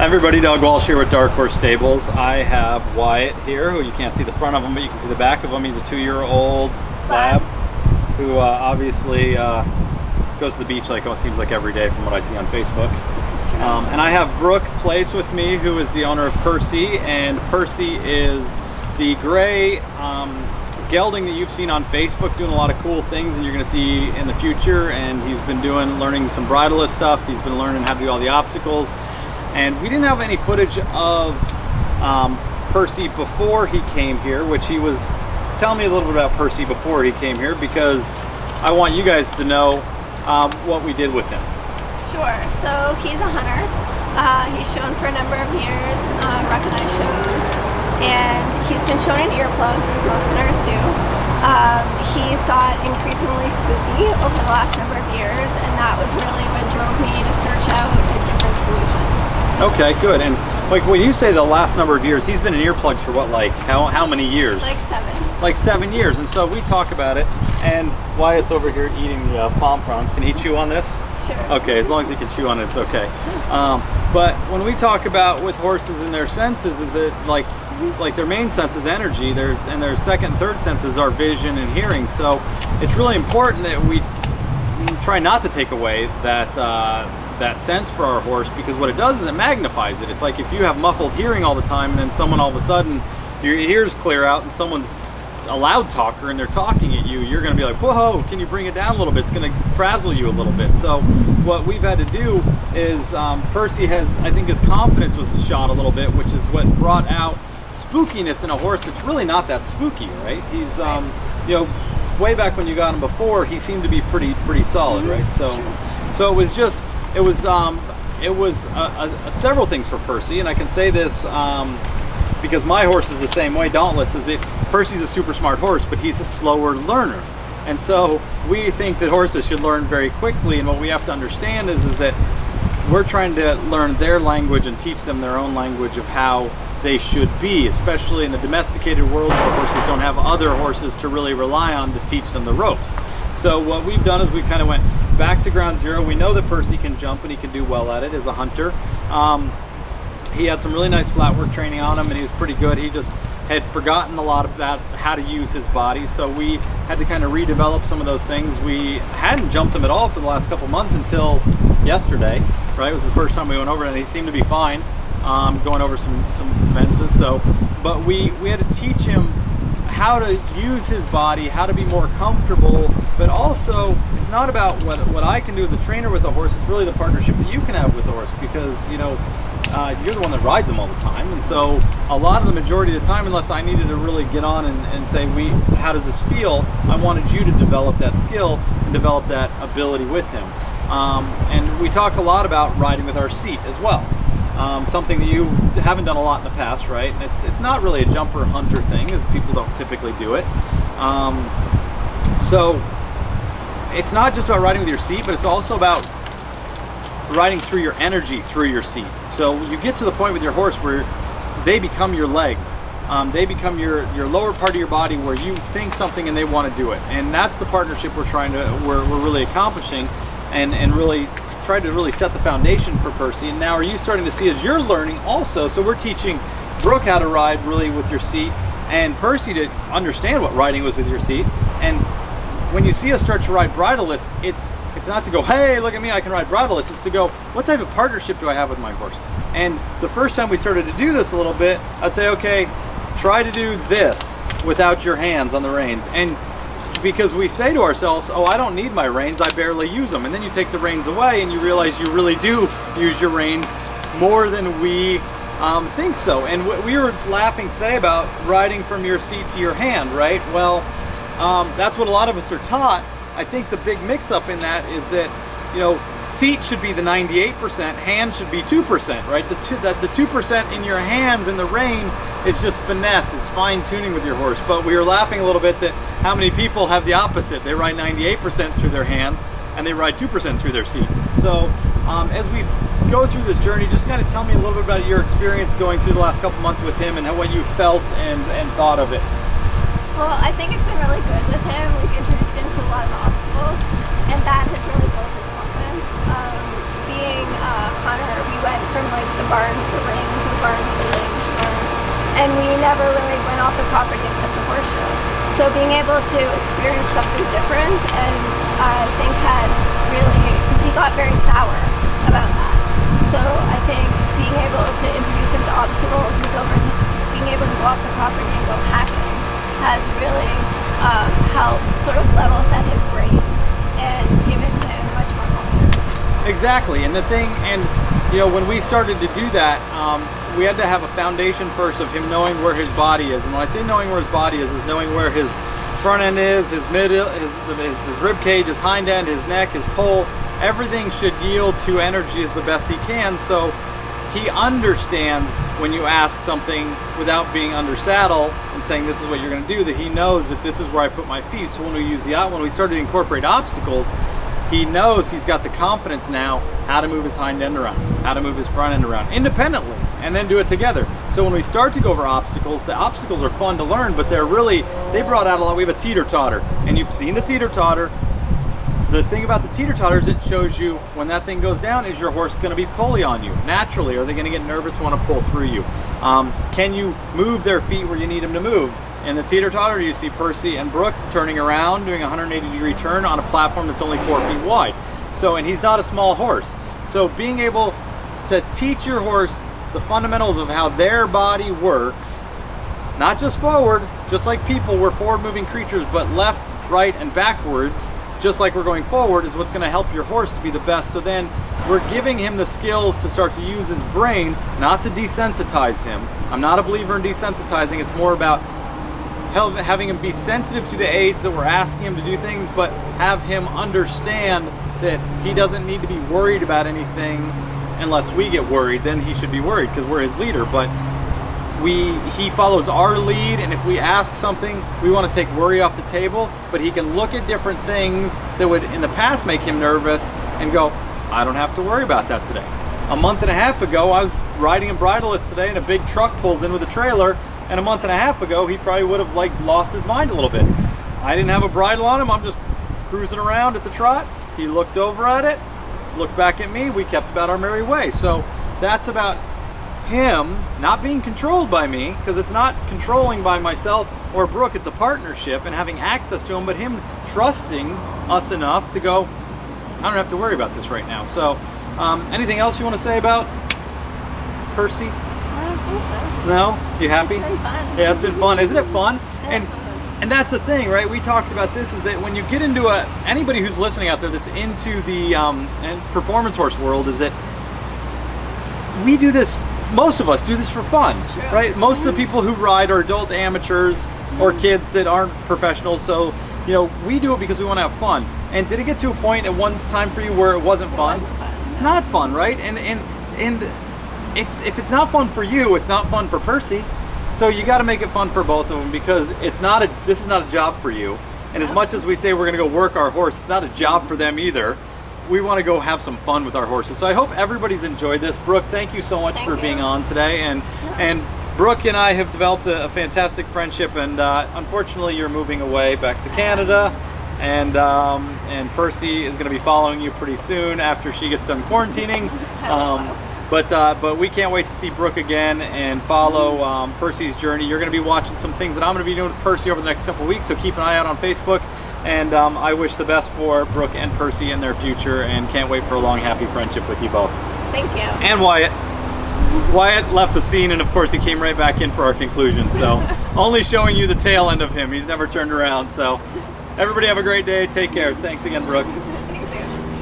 Everybody, Doug Walsh here with Dark Horse Stables. I have Wyatt here, who you can't see the front of him, but you can see the back of him. He's a 2-year-old lab who obviously goes to the beach like it seems like every day from what I see on Facebook. And I have Brooke Place with me, who is the owner of Percy, and Percy is the gray gelding that you've seen on Facebook doing a lot of cool things and you're going to see in the future. And he's been learning some bridleless stuff. He's been learning how to do all the obstacles. And we didn't have any footage of Percy before he came here, which he was telling me a little bit about Percy before he came here, because I want you guys to know what we did with him. Sure. So he's a hunter. He's shown for a number of years, recognized shows, and he's been shown in earplugs, as most hunters do. He's got increasingly spooky over the last number of years, and that was really what drove me to search out a different solution. Okay, good. And like when you say the last number of years, he's been in earplugs for what, like how many years? Like 7. Like 7 years. And so we talk about it, and Wyatt's over here eating the palm fronds. Can he chew on this? Sure. Okay, as long as he can chew on it, it's okay. But when we talk about with horses and their senses, is it like their main sense is energy, and their second and third senses are vision and hearing. So it's really important that we try not to take away that sense for our horse, because what it does is it magnifies it. It's like if you have muffled hearing all the time, and then someone all of a sudden your ears clear out and someone's a loud talker and they're talking at you, you're going to be like, whoa, can you bring it down a little bit? It's going to frazzle you a little bit. So what we've had to do is Percy has, I think his confidence was shot a little bit, which is what brought out spookiness in a horse that's really not that spooky, right? He's you know, way back when you got him before, he seemed to be pretty solid, right? So it was several things for Percy, and I can say this because my horse is the same way. Dauntless is it. Percy's a super smart horse, but he's a slower learner, and so we think that horses should learn very quickly. And what we have to understand is that we're trying to learn their language and teach them their own language of how they should be, especially in the domesticated world where horses don't have other horses to really rely on to teach them the ropes. So what we've done is we kind of went back to ground zero. We know that Percy can jump and he can do well at it as a hunter. He had some really nice flat work training on him and he was pretty good. He just had forgotten a lot about how to use his body, so we had to kind of redevelop some of those things. We hadn't jumped him at all for the last couple months until yesterday, right? It was the first time we went over it, and he seemed to be fine going over some fences. So, but we had to teach him how to use his body, how to be more comfortable, but also it's not about what I can do as a trainer with a horse. It's really the partnership that you can have with the horse, because you know you're the one that rides them all the time, and so a lot of the majority of the time, unless I needed to really get on and say, how does this feel, I wanted you to develop that skill and develop that ability with him. And we talk a lot about riding with our seat as well. Something that you haven't done a lot in the past, right? And it's not really a jumper hunter thing, as people don't typically do it. So it's not just about riding with your seat, but it's also about riding through your energy through your seat. So you get to the point with your horse where they become your legs. They become your lower part of your body, where you think something and they want to do it. And that's the partnership we're really accomplishing, and really try to really set the foundation for Percy. And now are you starting to see as you're learning also? So we're teaching Brooke how to ride really with your seat, and Percy to understand what riding was with your seat. And when you see us start to ride bridleless, it's not to go, hey, look at me, I can ride bridleless. It's to go, what type of partnership do I have with my horse? And the first time we started to do this a little bit, I'd say, okay, try to do this without your hands on the reins. And because we say to ourselves, oh, I don't need my reins, I barely use them. And then you take the reins away and you realize you really do use your reins more than we think so. And we were laughing today about riding from your seat to your hand, right? Well, that's what a lot of us are taught. I think the big mix-up in that is that, you know, seat should be the 98%, hand should be 2%, right? The 2% in your hands in the rein is just finesse, it's fine-tuning with your horse. But we were laughing a little bit that how many people have the opposite. They ride 98% through their hands and they ride 2% through their seat. So as we go through this journey, just kind of tell me a little bit about your experience going through the last couple months with him and what you felt and thought of it. Well, I think it's been really good with him. We've introduced him to a lot of obstacles, and that has really built his confidence. Being hunter. We went from like the barn to the ring to the barn to the ring to the barn, and we never really went off the property except the horse show. So being able to experience something different, and I think has really, because he got very sour about that. So I think being able to introduce him to obstacles and being able to go off the property and go hacking has really helped sort of level set his brain and given him much more confidence. Exactly, and the thing, and you know, when we started to do that, we had to have a foundation first of him knowing where his body is. And when I say knowing where his body is knowing where his front end is, his middle, his rib cage, his hind end, his neck, his pole. Everything should yield to energy as the best he can, so he understands when you ask something without being under saddle and saying this is what you're going to do, that he knows that this is where I put my feet. So when we started to incorporate obstacles, he knows he's got the confidence now how to move his hind end around, how to move his front end around independently, and then do it together. So when we start to go over obstacles, the obstacles are fun to learn, but they brought out a lot. We have a teeter-totter, and you've seen the teeter-totter. The thing about the teeter-totter is it shows you when that thing goes down, is your horse going to be pully on you naturally? Are they going to get nervous and want to pull through you? Can you move their feet where you need them to move? In the teeter-totter, you see Percy and Brooke turning around, doing a 180-degree turn on a platform that's only 4 feet wide. So, and he's not a small horse. So being able to teach your horse the fundamentals of how their body works, not just forward, just like people, we're forward-moving creatures, but left, right, and backwards, just like we're going forward, is what's going to help your horse to be the best. So then we're giving him the skills to start to use his brain, not to desensitize him. I'm not a believer in desensitizing. It's more about having him be sensitive to the aids that we're asking him to do things, but have him understand that he doesn't need to be worried about anything unless we get worried. Then he should be worried because we're his leader. But he follows our lead, and if we ask something, we want to take worry off the table, but he can look at different things that would in the past make him nervous and go, I don't have to worry about that today. A month and a half ago, I was riding in bridleless today, and a big truck pulls in with a trailer, and a month and a half ago, he probably would have like lost his mind a little bit. I didn't have a bridle on him. I'm just cruising around at the trot. He looked over at it, looked back at me. We kept about our merry way. So that's about him not being controlled by me, because it's not controlling by myself or Brooke. It's a partnership and having access to him, but him trusting us enough to go, I don't have to worry about this right now. So anything else you want to say about Percy? I don't think so. No? You happy? It's been fun. Yeah, it's been fun. Isn't it fun? Yeah, And that's the thing, right? We talked about this, is that when you get into anybody who's listening out there that's into the performance horse world, is that we do this, most of us do this for fun, right? Most of the people who ride are adult amateurs or kids that aren't professionals. So, you know, we do it because we want to have fun. And did it get to a point at one time for you where it wasn't fun? It's not fun, right? And if it's not fun for you, it's not fun for Percy. So you got to make it fun for both of them, because this is not a job for you. And as much as we say we're going to go work our horse, it's not a job for them either. We want to go have some fun with our horses. So I hope everybody's enjoyed this. Brooke, thank you so much for being on today. And Brooke and I have developed a fantastic friendship, and unfortunately you're moving away back to Canada, and Percy is going to be following you pretty soon after she gets done quarantining. But we can't wait to see Brooke again and follow Percy's journey. You're going to be watching some things that I'm going to be doing with Percy over the next couple of weeks, so keep an eye out on Facebook. And I wish the best for Brooke and Percy in their future, and can't wait for a long, happy friendship with you both. Thank you. And Wyatt. Wyatt left the scene, and of course he came right back in for our conclusion. So only showing you the tail end of him. He's never turned around. So everybody have a great day. Take care. Thanks again, Brooke.